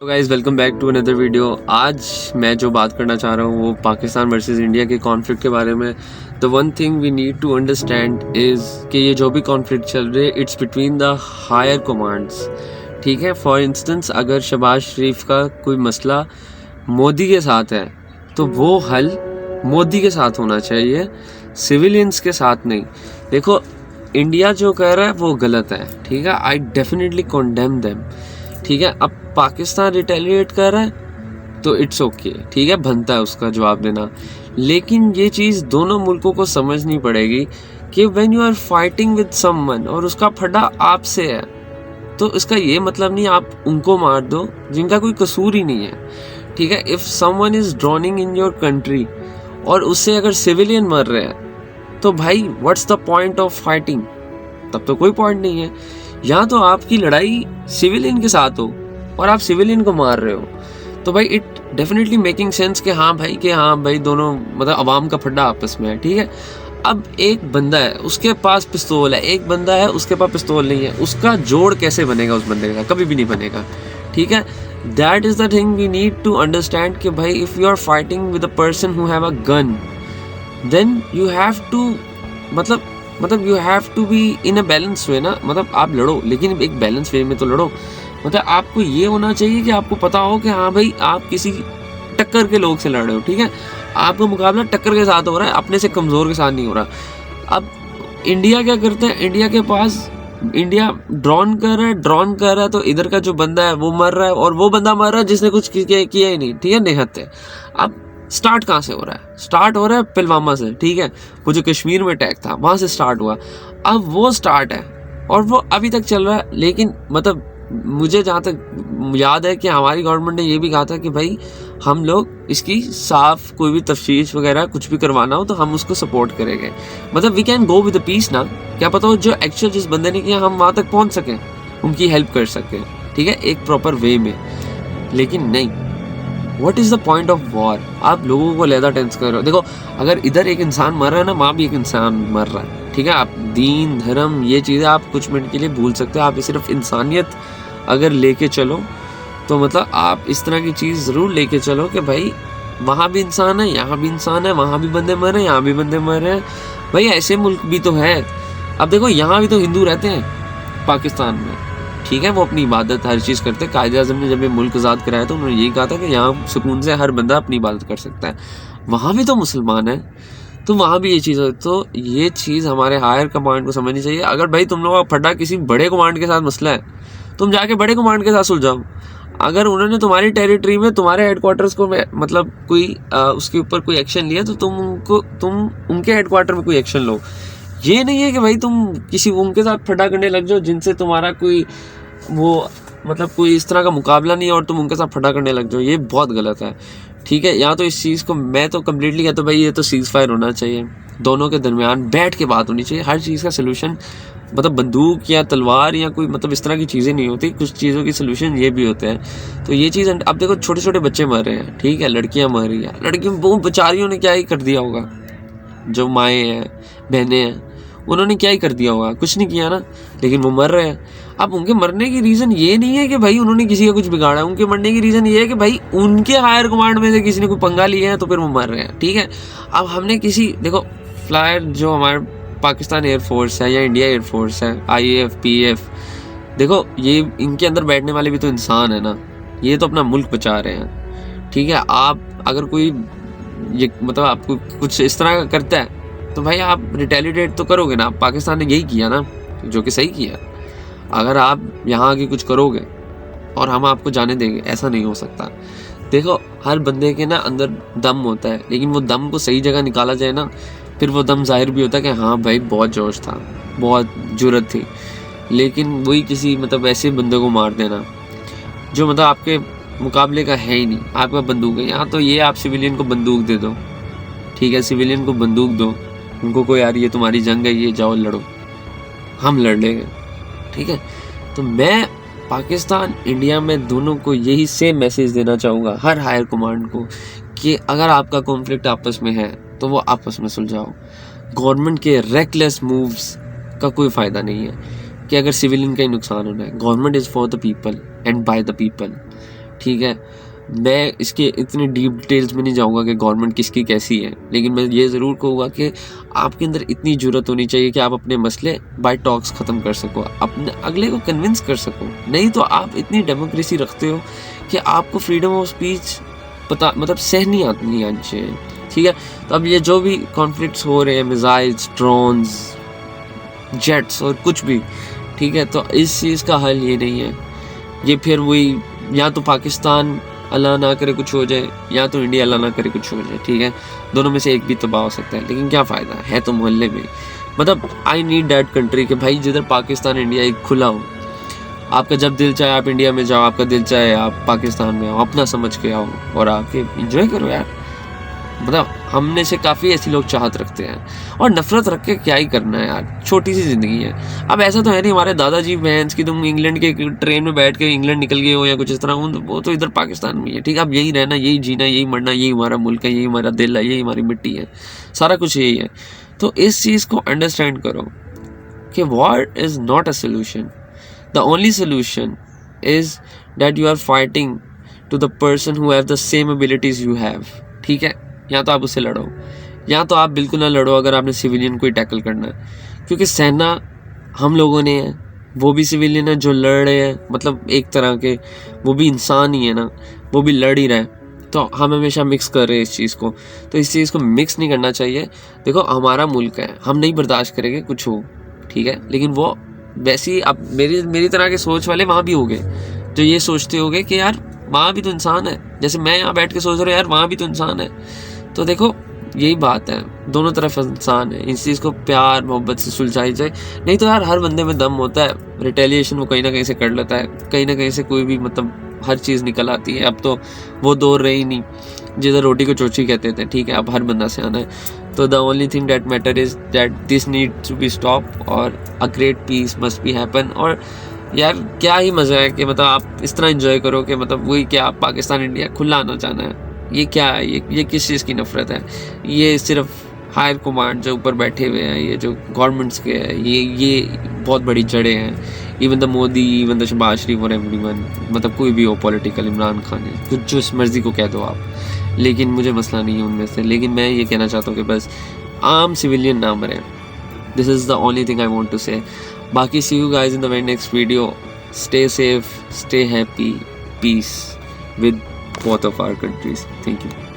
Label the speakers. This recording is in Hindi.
Speaker 1: तो guys welcome back to another video. आज मैं जो बात करना चाह रहा हूँ वो पाकिस्तान वर्सेस इंडिया के कॉन्फ्लिक्ट के बारे में। The one thing we need to understand is कि ये जो भी कॉन्फ्लिक्ट चल रहे it's between the higher commands. ठीक है, फॉर इंस्टेंस अगर शहबाज शरीफ का कोई मसला मोदी के साथ है तो वो हल मोदी के साथ होना चाहिए, सिविलियंस के साथ नहीं। देखो, इंडिया जो कर रहा है वो गलत है, ठीक है, आई डेफिनेटली कॉन्डेम देम। ठीक है, अब पाकिस्तान रिटेलिएट कर रहा है तो इट्स ओके, ठीक है, बनता है उसका जवाब देना। लेकिन ये चीज़ दोनों मुल्कों को समझनी पड़ेगी कि when you are fighting with someone और उसका फटा आपसे है तो इसका ये मतलब नहीं आप उनको मार दो जिनका कोई कसूर ही नहीं है। ठीक है, if someone is drowning in your country और उससे अगर सिविलियन मर रहे हैं तो भाई what's the point of fighting? तब तो कोई पॉइंट नहीं है। या तो आपकी लड़ाई सिविलियन के साथ हो और आप सिविलियन को मार रहे हो तो भाई इट डेफिनेटली मेकिंग सेंस कि हाँ भाई दोनों मतलब अवाम का फड्डा आपस में है। ठीक है, अब एक बंदा है उसके पास पिस्तौल है, एक बंदा है उसके पास पिस्तौल नहीं है, उसका जोड़ कैसे बनेगा? उस बंदे का कभी भी नहीं बनेगा। ठीक है, that is the thing we need to understand कि भाई if you are fighting with a person who have a gun then you have to मतलब you have to be in a balance way ना। मतलब आप लड़ो लेकिन एक बैलेंस वे में तो लड़ो। मतलब आपको ये होना चाहिए कि आपको पता हो कि हाँ भाई आप किसी टक्कर के लोग से लड़ रहे हो। ठीक है, आपका मुकाबला टक्कर के साथ हो रहा है, अपने से कमज़ोर के साथ नहीं हो रहा। अब इंडिया क्या करते हैं, इंडिया ड्रोन कर रहा है तो इधर का जो बंदा है वो मर रहा है और वो बंदा मर रहा है जिसने कुछ किया ही नहीं। ठीक है, निहत्ते। अब स्टार्ट कहाँ से हो रहा है? स्टार्ट हो रहा है पुलवामा से। ठीक है, वो जो कश्मीर में अटैक था वहाँ से स्टार्ट हुआ। अब वो स्टार्ट है और वो अभी तक चल रहा है। लेकिन मतलब मुझे जहाँ तक याद है कि हमारी गवर्नमेंट ने ये भी कहा था कि भाई हम लोग इसकी साफ कोई भी तफ्तीश वगैरह कुछ भी करवाना हो तो हम उसको सपोर्ट करेंगे। मतलब we can go with the peace ना। क्या पता हो जो एक्चुअल जिस बंदे ने किया हम वहाँ तक पहुँच सकें, उनकी हेल्प कर सकें। ठीक है, एक प्रॉपर वे में। लेकिन नहीं, what is the point of war? आप लोगों को ज़्यादा टेंस कर रहे हो। देखो, अगर इधर एक इंसान मर रहा है ना, वहाँ भी एक इंसान मर रहा है। ठीक है, आप दीन धर्म ये चीज़ें आप कुछ मिनट के लिए भूल सकते हो। आप सिर्फ इंसानियत अगर लेके चलो तो मतलब आप इस तरह की चीज़ ज़रूर लेके चलो कि भाई वहाँ भी इंसान है, यहाँ भी इंसान है, वहाँ भी बंदे मर रहे हैं, यहाँ भी बंदे मर रहे हैं। भाई ऐसे मुल्क भी तो है। अब देखो, यहाँ भी तो हिंदू रहते हैं पाकिस्तान में। ठीक है, वो अपनी इबादत हर चीज़ करते हैं। कायदे आज़म ने जब ये मुल्क आज़ाद कराया तो उन्होंने यही कहा था कि यहाँ सुकून से हर बंदा अपनी इबादत कर सकता है। वहाँ भी तो मुसलमान है तो वहाँ भी ये चीज़ है। तो ये चीज़ हमारे हायर कमांड को समझनी चाहिए। अगर भाई तुम लोगों का फटा किसी बड़े कमांड के साथ मसला है, तुम जाके बड़े कमांड के साथ सुलझाओ। अगर उन्होंने तुम्हारी टेरिटरी में तुम्हारे हेडक्वार्टर्स को मतलब कोई उसके ऊपर कोई एक्शन लिया तो तुम उनके हेडक्वार्टर में कोई एक्शन लो। ये नहीं है कि भाई तुम किसी उनके साथ फटा करने लग जाओ जिनसे तुम्हारा कोई वो मतलब कोई इस तरह का मुकाबला नहीं है और तुम उनके साथ फटा करने लग जाओ। ये बहुत गलत है। ठीक है, या तो इस चीज़ को मैं तो कम्प्लीटली कहता हूँ भाई ये तो सीज़ फायर होना चाहिए, दोनों के दरमियान बैठ के बात होनी चाहिए। हर चीज़ का सलूशन मतलब बंदूक या तलवार या कोई मतलब इस तरह की चीज़ें नहीं होती। कुछ चीज़ों की सलूशन ये भी होते हैं। तो ये चीज़ अब देखो, छोटे छोटे बच्चे मर रहे हैं, ठीक है, लड़कियां मर रही हैं। लड़कियों वो बेचारियों ने क्या ही कर दिया होगा, जो माएँ हैं बहनें हैं उन्होंने क्या ही कर दिया होगा? कुछ नहीं किया ना, लेकिन वो मर रहे हैं। अब उनके मरने की रीज़न ये नहीं है कि भाई उन्होंने किसी का कुछ बिगाड़ा है। उनके मरने की रीज़न ये है कि भाई उनके हायर कमांड में से किसी ने कोई पंगा लिया है तो फिर वो मर रहे हैं। ठीक है, अब हमने देखो फ्लायर जो हमारे पाकिस्तान एयरफोर्स है या इंडिया एयरफोर्स है, IAF PAF, देखो ये इनके अंदर बैठने वाले भी तो इंसान है ना। ये तो अपना मुल्क बचा रहे हैं। ठीक है, आप अगर कोई ये मतलब आपको कुछ इस तरह का करता है तो भाई आप रिटेलिएट तो करोगे ना। पाकिस्तान ने यही किया ना, जो कि सही किया। अगर आप यहाँ आके कुछ करोगे और हम आपको जाने देंगे, ऐसा नहीं हो सकता। देखो, हर बंदे के ना अंदर दम होता है, लेकिन वो दम को सही जगह निकाला जाए ना, फिर वो दम जाहिर भी होता है कि हाँ भाई बहुत जोश था, बहुत जुर्रत थी। लेकिन वही किसी मतलब ऐसे बंदे को मार देना जो मतलब आपके मुकाबले का है ही नहीं, आपका बंदूक है। यहाँ तो ये आप सिविलियन को बंदूक दे दो। ठीक है, सिविलियन को बंदूक दो, उनको को यार ये तुम्हारी जंग है, ये जाओ लड़ो, हम लड़ लेंगे। ठीक है, तो मैं पाकिस्तान इंडिया में दोनों को यही सेम मैसेज देना चाहूँगा, हर हायर कमांड को, कि अगर आपका कॉन्फ्लिक्ट आपस में है तो वो आपस में सुलझाओ। गवर्नमेंट के रेकलेस मूव्स का कोई फ़ायदा नहीं है कि अगर सिविलियन का ही नुकसान होना है। Government is for the people and by the people. ठीक है, मैं इसके इतने डीप डिटेल्स में नहीं जाऊंगा कि गवर्नमेंट किसकी कैसी है, लेकिन मैं ये ज़रूर कहूँगा कि आपके अंदर इतनी ज़रूरत होनी चाहिए कि आप अपने मसले बाय टॉक्स ख़त्म कर सको, अपने अगले को कन्विंस कर सको। नहीं तो आप इतनी डेमोक्रेसी रखते हो कि आपको फ्रीडम ऑफ स्पीच पता मतलब सहनी नहीं आनी चाहिए। ठीक है, तो अब ये जो भी कॉन्फ्लिक्ट्स हो रहे हैं, मिसाइल्स, ड्रोन्स, जेट्स और कुछ भी, ठीक है, तो इस चीज़ का हल ये नहीं है। ये फिर वही, या तो पाकिस्तान अल्लाह ना करे कुछ हो जाए, या तो इंडिया अल्लाह ना करे कुछ हो जाए। ठीक है, दोनों में से एक भी तबाह हो सकता है, लेकिन क्या फ़ायदा है तो मोहल्ले में। मतलब आई नीड दैट कंट्री कि भाई जिधर पाकिस्तान इंडिया एक खुला हो। आपका जब दिल चाहे आप इंडिया में जाओ, आपका दिल चाहे आप पाकिस्तान में आओ, अपना समझ के आओ और आके इंजॉय करो यार। मतलब हमने से काफ़ी ऐसे लोग चाहत रखते हैं, और नफरत रख के क्या ही करना है यार, छोटी सी ज़िंदगी है। अब ऐसा तो है नहीं हमारे दादाजी बहन की तुम इंग्लैंड के ट्रेन में बैठ के इंग्लैंड निकल गए हो या कुछ इस तरह, वो तो इधर पाकिस्तान में है। ठीक है, अब यही रहना, यही जीना, यही मरना, यही हमारा मुल्क है, यही हमारा दिल है, यही हमारी मिट्टी है, सारा कुछ यही है। तो इस चीज़ को अंडरस्टैंड करो कि war is not a solution. The only solution is that you are fighting to the person who have the same abilities you have. ठीक है, या तो आप उससे लड़ो, या तो आप बिल्कुल ना लड़ो अगर आपने सिविलियन को ही टैकल करना है, क्योंकि सेना हम लोगों ने है, वो भी सिविलियन है जो लड़ रहे हैं, मतलब एक तरह के वो भी इंसान ही है ना, वो भी लड़ ही रहे हैं। तो हम हमेशा मिक्स कर रहे हैं इस चीज़ को, तो इस चीज़ को मिक्स नहीं करना चाहिए। देखो हमारा मुल्क है, हम नहीं बर्दाश्त करेंगे कुछ हो, ठीक है, लेकिन वो वैसी अब मेरी तरह के सोच वाले वहाँ भी हो गए जो ये सोचते हो गए कि यार वहाँ भी तो इंसान है, जैसे मैं यहाँ बैठ के सोच रहा हूँ यार वहाँ भी तो इंसान है। तो देखो यही बात है, दोनों तरफ इंसान है, इस चीज़ को प्यार मोहब्बत से सुलझाई जाए। नहीं तो यार हर बंदे में दम होता है, रिटेलिएशन वो कहीं ना कहीं से कर लेता है, कहीं ना कहीं से कोई भी मतलब हर चीज़ निकल आती है। अब तो वो दौर रही नहीं जिधर रोटी को चोची कहते थे। ठीक है, अब हर बंदा से आना है। तो the only thing that matter is that this need to be stop और a great peace must be happen. और यार क्या ही मज़ा है कि मतलब आप इस तरह एंजॉय करो कि मतलब वही क्या आप पाकिस्तान इंडिया खुला आना चाहना है। ये क्या है, ये किस चीज़ की नफरत है? ये सिर्फ हायर कमांड जो ऊपर बैठे हुए हैं, ये जो गवर्नमेंट्स के हैं, ये बहुत बड़ी जड़ें हैं। Even the Modi, even the Shahbaz Sharif और एवरीवन, मतलब कोई भी हो पॉलिटिकल, इमरान खान है, जो इस मर्जी को कह दो आप, लेकिन मुझे मसला नहीं है उनमें से। लेकिन मैं ये कहना चाहता हूँ कि बस आम सिविलियन ना मरे, this is the only thing I want to say. बाकी see you guys in the very next video. Stay safe, stay happy, peace with both of our countries. Thank you.